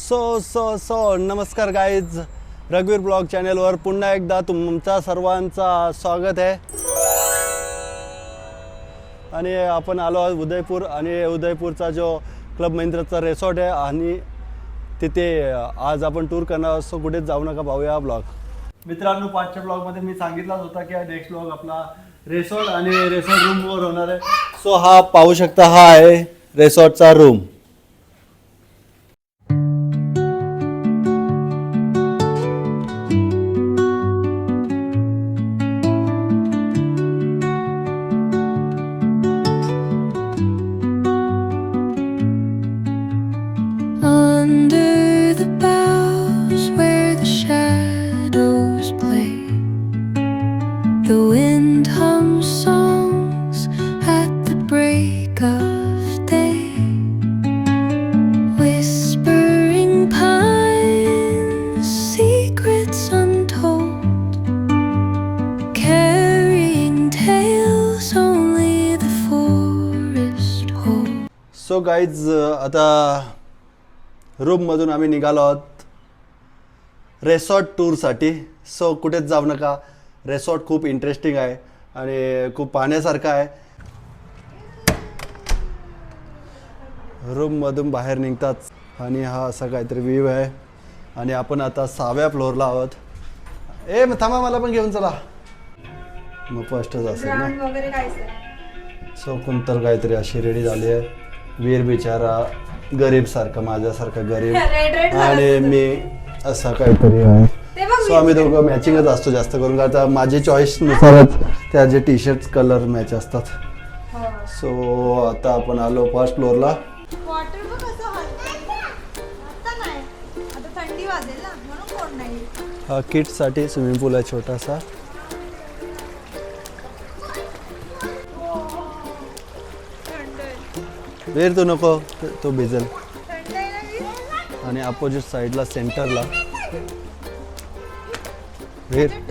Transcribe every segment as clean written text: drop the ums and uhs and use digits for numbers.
नमस्कार गाईज, रघुवीर ब्लॉग चॅनलवर पुन्हा एकदा तुमचा सर्वांचा स्वागत आहे. आणि आपण आलो आहोत उदयपूर आणि उदयपूरचा जो क्लब महिंद्राचा रिसॉर्ट आहे आणि तिथे आज आपण टूर करणार आहोत. सो कुठेच जाऊ नका, पाहूया ब्लॉग. मित्रांनो, पाचच्या ब्लॉगमध्ये मी सांगितलाच होता की नेक्स्ट ब्लॉग आपला रिसॉर्ट आणि रिसॉर्ट रूमवर होणार आहे. सो हा पाहू शकता, हा आहे रिसॉर्टचा room. Under the boughs where the shadows play, the wind hums songs at the break of day, whispering pines, secrets untold, carrying tales only the forest holds. So guys, आता रूममधून आम्ही निघालो आहोत रेसॉर्ट टूरसाठी. सो कुठेच जाऊ नका, resort खूप interesting आहे आणि खूप पाहण्यासारखं आहे. रूममधून बाहेर निघतात आणि हा असा काहीतरी व्ह्यू आहे. आणि आपण आता 6व्या फ्लोअरला आहोत. मग थांबा, मला पण घेऊन चला. मग फर्स्टच असेल ना. सो कोणतर काहीतरी अशी रेडी झाली आहे. वीर बिचारा गरीब सारखा, माझ्यासारखा गरीब, आणि मी असा काहीतरी आहे. सो आम्ही दोघं मॅचिंगच असतो जास्त करून, कारण माझी चॉईस नुसारच त्याचे टी शर्ट कलर मॅच असतात. सो आता आपण आलो फर्स्ट फ्लोअरला. हा किड्ससाठी स्विमिंग पूल आहे छोटासा. वीर तू नको, तो भिजल. आणि अपोजिट साईडला सेंटरला वीर.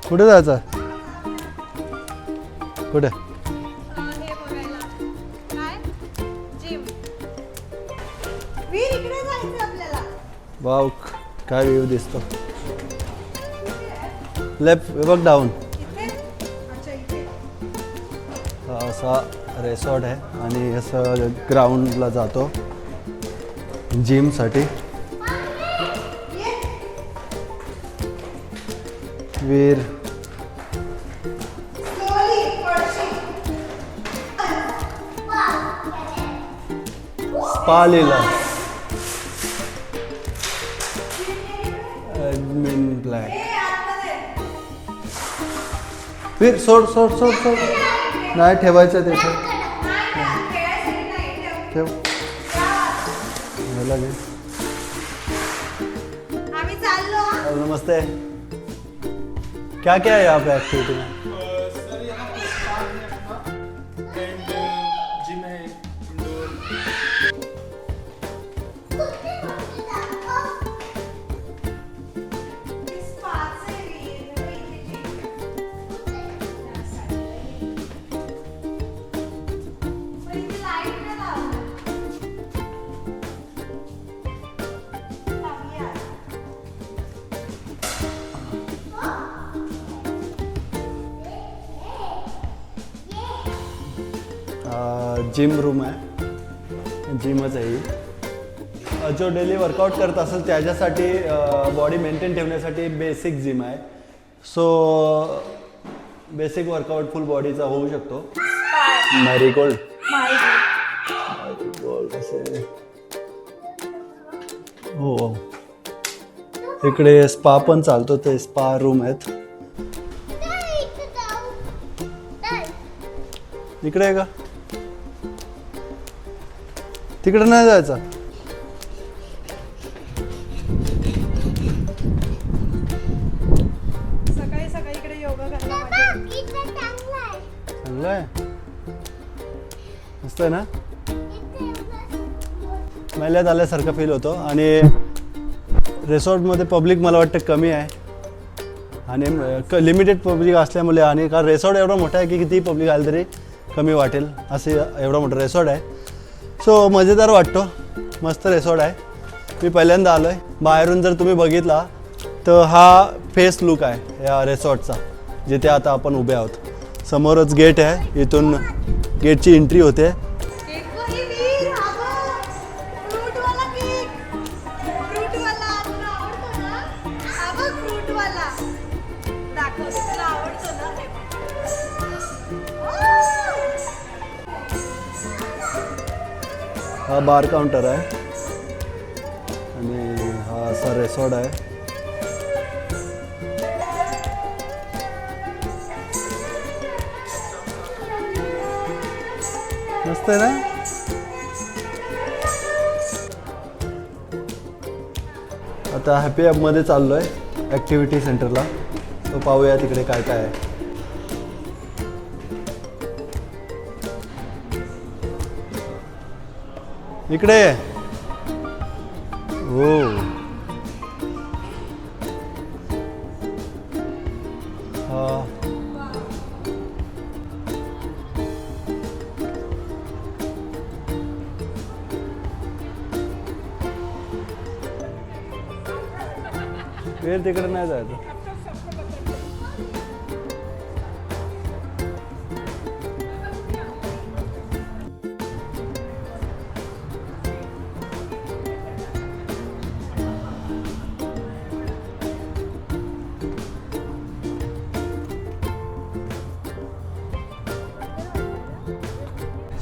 कुठे जायचं? कुठे? वाव, काय व्ह्यू दिसतो. लेफ्ट बघ, डाऊन. असा रिसॉर्ट आहे आणि असं ग्राउंडला जातो जिमसाठी. वीर स्पा लिहिला. Admin black. वीर सोड सोड सोड सोड, नाही ठेवायचं ते. ठेव. नमस्ते. क्या क्या है यहाँ पे एक्टिविटी में? सर यहाँ पे स्पा है अपना एंड जिम है इंडोर. जिम रूम आहे, जिमच आहे ही. जो डेली वर्कआउट करत असेल त्याच्यासाठी, बॉडी मेंटेन ठेवण्यासाठी बेसिक जिम आहे. सो बेसिक वर्कआउट फुल बॉडीचा होऊ शकतो. मॅरीगोल्ड असे. हो. इकडे स्पा पण चालतो, ते स्पा रूम आहेत. इकडे आहे का? तिकडे नाही जायचं. सकाळी सकाळी इकडे योगा करायला मजा येते. चांगलं आहे, मस्त आहे ना. महिन्यात आल्यासारखं फील होतो. आणि रिसॉर्टमध्ये पब्लिक मला वाटतं कमी आहे आणि लिमिटेड पब्लिक असल्यामुळे, आणि कारण रिसॉर्ट एवढा मोठा आहे की किती पब्लिक आलं तरी कमी वाटेल असे एवढा मोठा रिसॉर्ट आहे. सो मजेदार वाटतो, मस्त रिसॉर्ट आहे. मी पहिल्यांदा आलो आहे. बाहेरून जर तुम्ही बघितला तर हा फेस लुक आहे या रिसॉर्टचा, जिथे आता आपण उभे आहोत. समोरच गेट आहे, इथून गेटची एंट्री होते. हा बार काउंटर आहे आणि हा असा रिसॉर्ट आहे. मस्त आहे ना. आता हॅपी हबमध्ये चाललो आहे, ॲक्टिव्हिटी सेंटरला. तो पाहूया तिकडे काय काय आहे. इकडे हो, हा तिकडे नाही जायचं.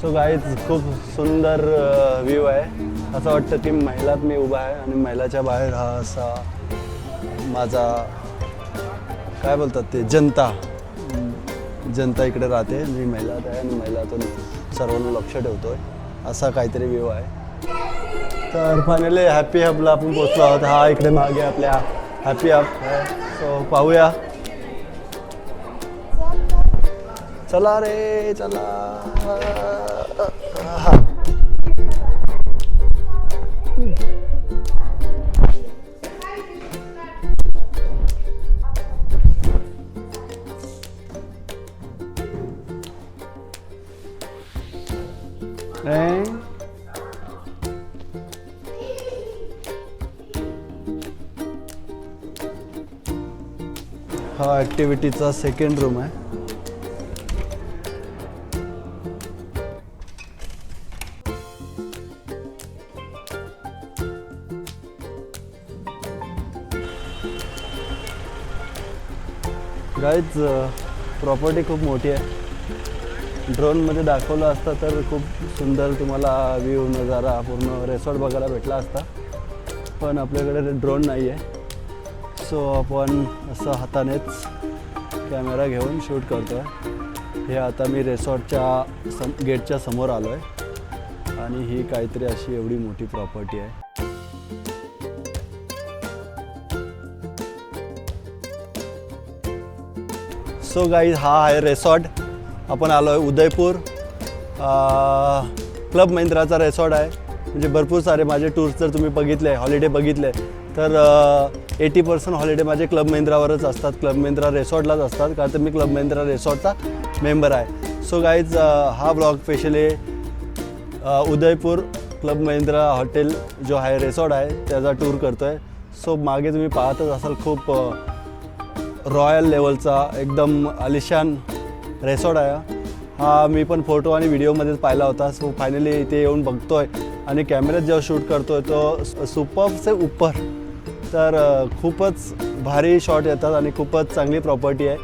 सो गाईज खूप सुंदर व्ह्यू आहे. असं वाटतं की महिलात मी उभा आहे आणि महिलाच्या बाहेर हा असा माझा काय बोलतात ते जनता इकडे राहते. मी महिलात आहे आणि महिलातून सर्वांना लक्ष ठेवतोय, असा काहीतरी व्ह्यू आहे. तर फायनली हॅपी हबला आपण पोचलो आहोत. हा इकडे मागे आपल्या हॅपी हब आहे. सो पाहूया. चला रे चला. हा हा ॲक्टिव्हिटीचा सेकंड रूम आहे. गाईज प्रॉपर्टी खूप मोठी आहे. ड्रोनमध्ये दाखवलं असतं तर खूप सुंदर तुम्हाला व्ह्यू नजारा पूर्ण रिसॉर्ट बघायला भेटला असता, पण आपल्याकडे ड्रोन नाही आहे. सो आपण असं हातानेच कॅमेरा घेऊन शूट करतो आहे. हे आता मी रिसॉर्टच्या गेटच्या समोर आलो आहे आणि ही काहीतरी अशी एवढी मोठी प्रॉपर्टी आहे. सो गाईज हा आहे रिसॉर्ट. आपण आलो आहे उदयपूर. क्लब महिंद्राचा रिसॉर्ट आहे. म्हणजे भरपूर सारे माझे टूर्स जर तुम्ही बघितले, हॉलिडे बघितले तर 80% हॉलिडे माझे क्लब महिंद्रावरच असतात, क्लब महिंद्रा रिसॉर्टलाच असतात, कारण तर मी क्लब महिंद्रा रिसॉर्टचा मेंबर आहे. सो गाईज हा blog specially Udaipur club Mahindra hotel जो आहे रिसॉर्ट आहे त्याचा टूर करतो आहे. सो मागे तुम्ही पाहतच असाल खूप रॉयल लेवलचा एकदम आलिशान रिसॉर्ट आहे. हा मी पण फोटो आणि व्हिडिओमध्येच पाहिला होता. सो फायनली इथे येऊन बघतो आहे आणि कॅमेऱ्यात जेव्हा शूट करतो आहे तो सुपर से ऊपर. तर खूपच भारी शॉट येतात आणि खूपच चांगली प्रॉपर्टी आहे.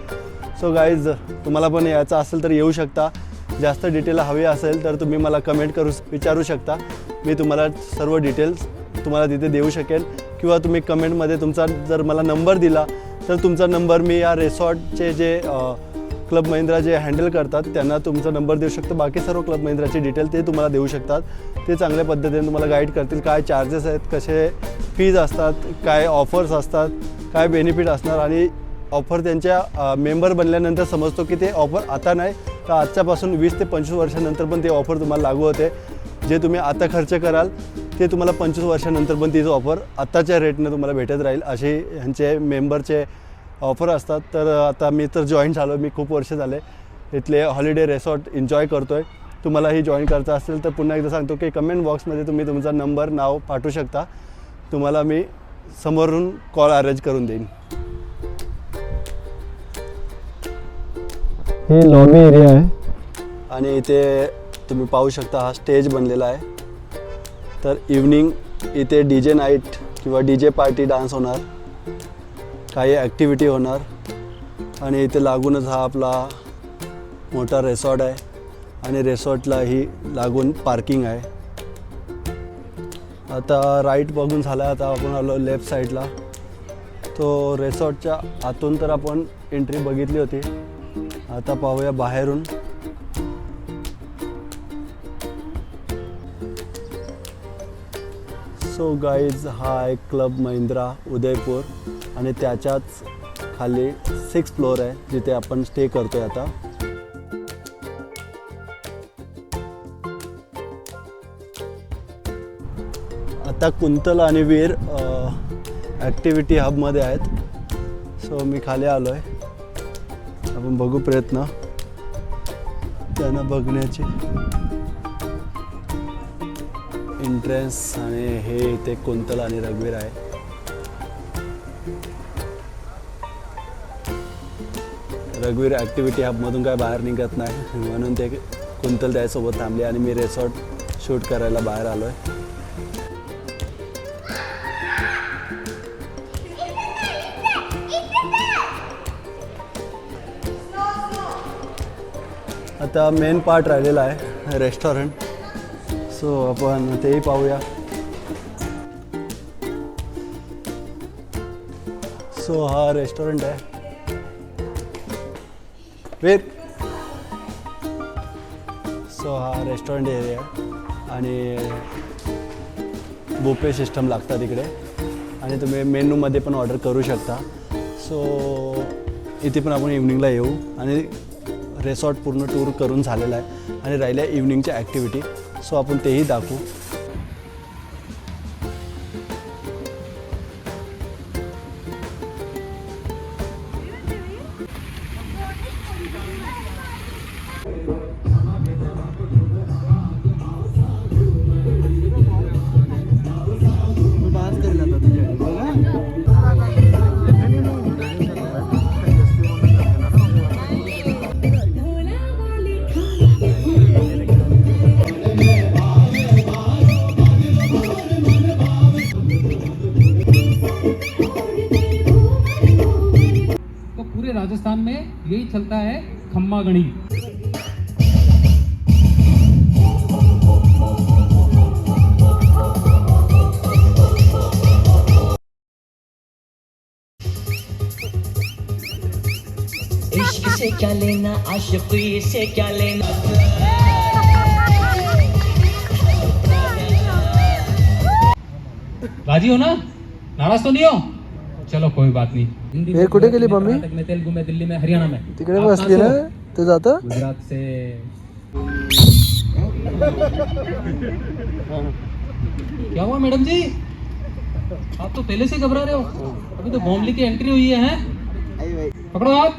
सो गाईज तुम्हाला पण यायचं असेल तर येऊ शकता. जास्त डिटेल हवी असेल तर तुम्ही मला कमेंट विचारू शकता. मी तुम्हाला सर्व डिटेल्स तुम्हाला तिथे देऊ शकेन, किंवा तुम्ही कमेंटमध्ये तुमचा जर मला नंबर दिला तर तुमचा नंबर मी या रिसॉर्टचे जे क्लब महिंद्रा जे हँडल करतात त्यांना तुमचा नंबर देऊ शकतो. बाकी सर्व क्लब महिंद्राची डिटेल ते तुम्हाला देऊ शकतात. ते चांगल्या पद्धतीने तुम्हाला गाईड करतील, काय चार्जेस आहेत, कसे फीज असतात, काय ऑफर्स असतात, काय बेनिफिट असणार. आणि ऑफर त्यांच्या मेंबर बनल्यानंतर समजतो की ते ऑफर आता नाही तर आजच्यापासून 20 ते 25 वर्षानंतर पण ते ऑफर तुम्हाला लागू होते. जे तुम्ही आता खर्च कराल ते तुम्हाला 25 वर्षानंतर पण तीच ऑफर आत्ताच्या रेटने तुम्हाला भेटत राहील, असे ह्यांचे मेंबरचे ऑफर असतात. तर आता मी तर जॉईन झालो, मी खूप वर्ष झाले इथले हॉलिडे रिसॉर्ट एन्जॉय करतो आहे. तुम्हालाही जॉईन करायचं असेल तर पुन्हा एकदा सांगतो की कमेंट बॉक्समध्ये तुम्ही तुमचा नंबर नाव पाठवू शकता, तुम्हाला मी समोरून कॉल अरेंज करून देईन. हे लॉबी एरिया आहे आणि इथे तुम्ही पाहू शकता हा स्टेज बनलेला आहे. तर इव्हनिंग इथे DJ नाईट किंवा DJ पार्टी डान्स होणार, काही ॲक्टिव्हिटी होणार. आणि इथे लागूनच हा आपला मोठा रिसॉर्ट आहे आणि रिसॉर्टलाही लागून पार्किंग आहे. आता राईट बघून झाला, आता आपण आलो लेफ्ट साईडला. तो रिसॉर्टच्या आतून तर आपण एंट्री बघितली होती, आता पाहूया बाहेरून. सो गाईज हा आहे क्लब महिंद्रा उदयपूर आणि त्याच्याच खाली 6th फ्लोअर आहे जिथे आपण स्टे करतो आहे आता. आता कुंतल आणि वीर ॲक्टिव्हिटी हबमध्ये आहेत. सो मी खाली आलो आहे, आपण बघू प्रयत्न त्यांना बघण्याचे. एंट्रन्स आणि हे इथे कुंतल आणि रघुवीर आहे. रघुवीर ॲक्टिव्हिटी हबमधून काय बाहेर निघत नाही म्हणून ते कुंतल त्याच्यासोबत थांबले आणि मी रिसॉर्ट शूट करायला बाहेर आलो आहे. आता मेन पार्ट राहिलेला आहे रेस्टॉरंट, सो आपण तेही पाहूया. सो हा रेस्टॉरंट आहे वीर. सो हा रेस्टॉरंट एरिया आहे आणि बुफे सिस्टम लागतात इकडे आणि तुम्ही मेनूमध्ये पण ऑर्डर करू शकता. सो इथे पण आपण इव्हनिंगला येऊ आणि रिसॉर्ट पूर्ण टूर करून झालेला आहे आणि राहिल्या इव्हनिंगच्या ॲक्टिव्हिटी, सो आपण तेही दाखवू. राजस्थान में यही चलता है खम्मा गणी. इश्क से क्या लेना, आशिकी से क्या लेना. राजी हो ना, नाराज तो नहीं हो? चलो कोई बात नहीं. हिंदी हे कुठे गेली मम्मी? कर्नाटक में, तेलुगु में, दिल्ली में, हरियाणा में. तिकडे आप बसली कहाँ ना से हो? ते जातं. गुजरात से. क्या हुआ मैडम जी, आप तो पहले से घबरा रहे हो. अभी तो बॉम्बली की एंट्री हुई है. पकड़ो हाथ.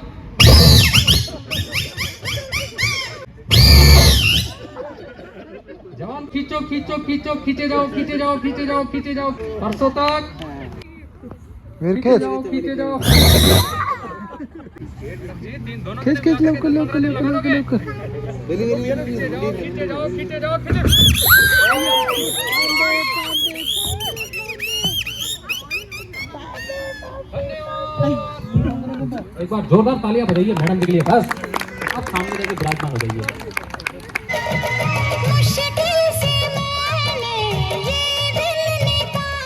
जवान खींचो खींचो खींचो, खींचे जाओ खींचे जाओ खींचे जाओ खींचे जाओ परसों तक. खींचे जाओ खींचे जाओ. खेच खेच लवकर लवकर लवकर लवकर लवकर. खींचे जाओ खींचे जाओ खींचे. एक बार जोरदार तालियां बजाइए मैडम के लिए. बस आप सामने जाके विराजमान हो जाइए. मुश्किल से मैंने ये दिल निकाला.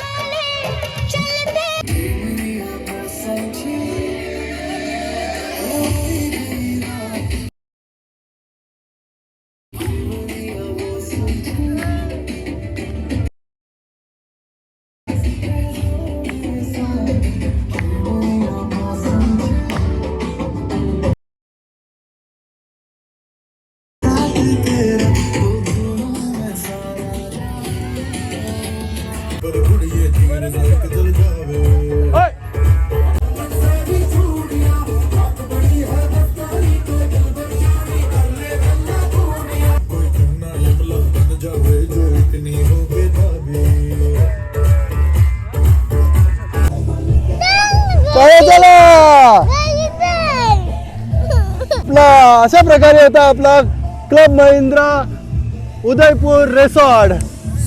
अशा प्रकारे होता आपला club Mahindra Udaipur resort.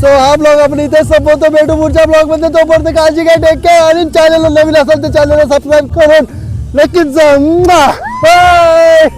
So हा ब्लॉग आपण इथे संपवतो. भेटू पुढच्या ब्लॉग मध्ये. तोपर्यंत काळजी घ्या. Take care. आणि चॅनलला नवीन असाल तर चॅनलला सबस्क्राईब करून नक्कीच जा. बाय.